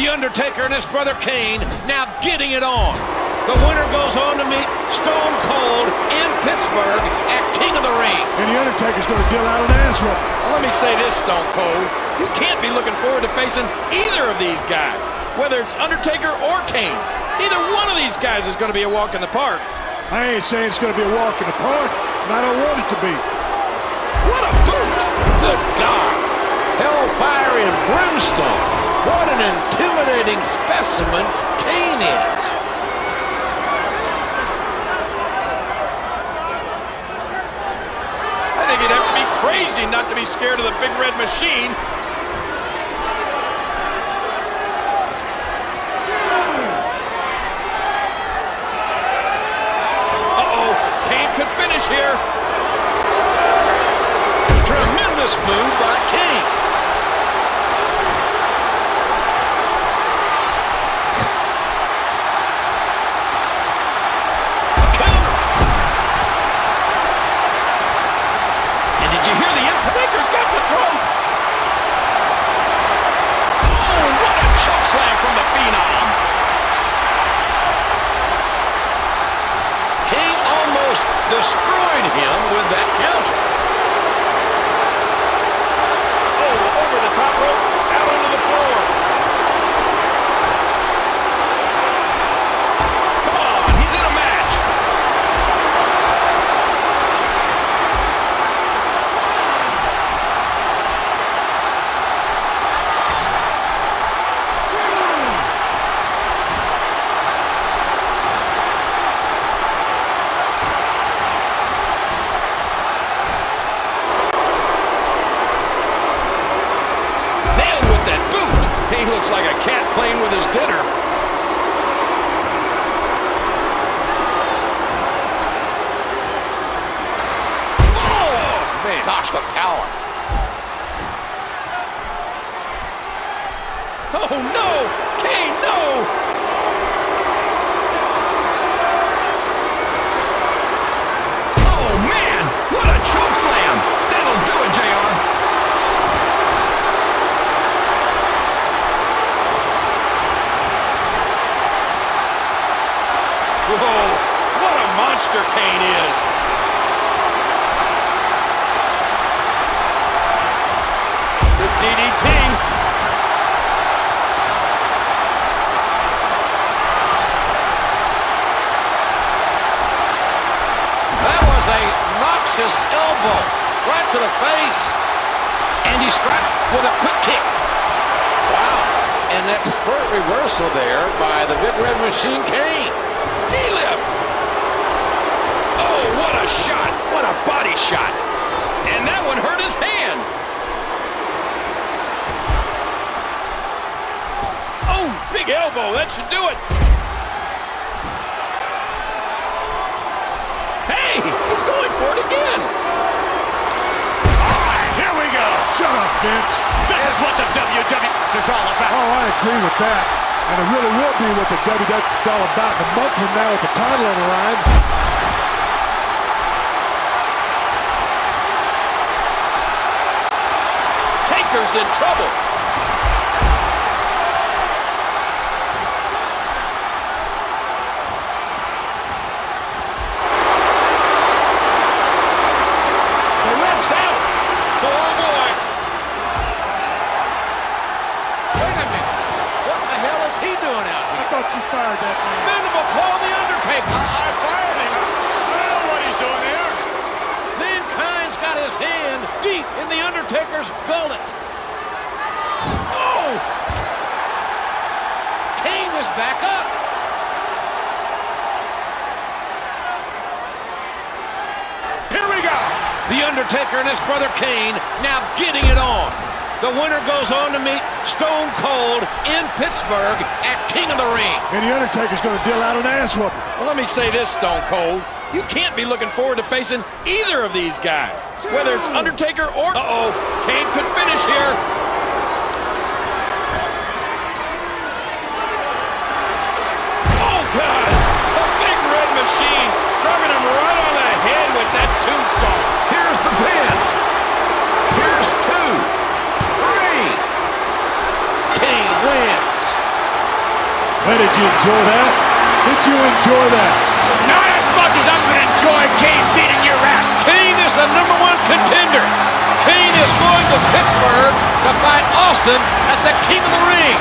The Undertaker and his brother Kane now getting it on. The winner goes on to meet Stone Cold in Pittsburgh at King of the Ring. And the Undertaker's going to deal out an ass whooping. Well, let me say this, Stone Cold. You can't be looking forward to facing either of these guys, whether it's Undertaker or Kane. Neither one of these guys is going to be a walk in the park. I ain't saying it's going to be a walk in the park, and I don't want it to be. What a boot! Good God! Hellfire and brimstone. What an intimidating specimen Kane is. I think you'd have to be crazy not to be scared of the Big Red Machine. Uh-oh, Kane could finish here. Tremendous move by Kane. Destroyed him with that counter. Oh, over the top rope, out onto the floor. Come on, he's in a match. He looks like a cat playing with his dinner. Oh, man. Gosh, what power. Oh, no! Kane, no! Oh, man! What a choke slam! That'll do it, JR. Whoa, what a monster Kane is. The DDT. That was a noxious elbow right to the face. And he strikes with a quick kick. Wow. An expert reversal there by the Big Red Machine Kane. Knee lift! Oh, what a shot! What a body shot! And that one hurt his hand! Oh, big elbow! That should do it! Hey! He's going for it again! Alright, here we go! Shut up, Vince! This is what the WWE is all about! Oh, I agree with that. And it really will be what the WWE is all about in a month from now with the title on the line. Taker's in trouble. The ref's out. Oh, boy. Wait a minute. What the hell is he doing out here? I thought you fired that man. Mandible claw the Undertaker. I fired him. I don't know what he's doing here. Mankind's got his hand deep in the Undertaker's gullet. Oh! Kane is back up. Here we go! The Undertaker and his brother Kane now getting it on. The winner goes on to meet Stone Cold in Pittsburgh at King of the Ring. And the Undertaker's going to deal out an ass whooping. Well, let me say this, Stone Cold. You can't be looking forward to facing either of these guys, whether it's Undertaker or... Uh-oh, Kane could finish here. Oh, God! The Big Red Machine driving him right on the head with that tombstone. Here's the pin. Here's 2, 3. Kane wins. Hey, did you enjoy that? Did you enjoy that? Not as much as I'm going to enjoy Kane beating your ass. Kane is the #1 contender. Kane is going to Pittsburgh to fight Austin at the King of the Ring.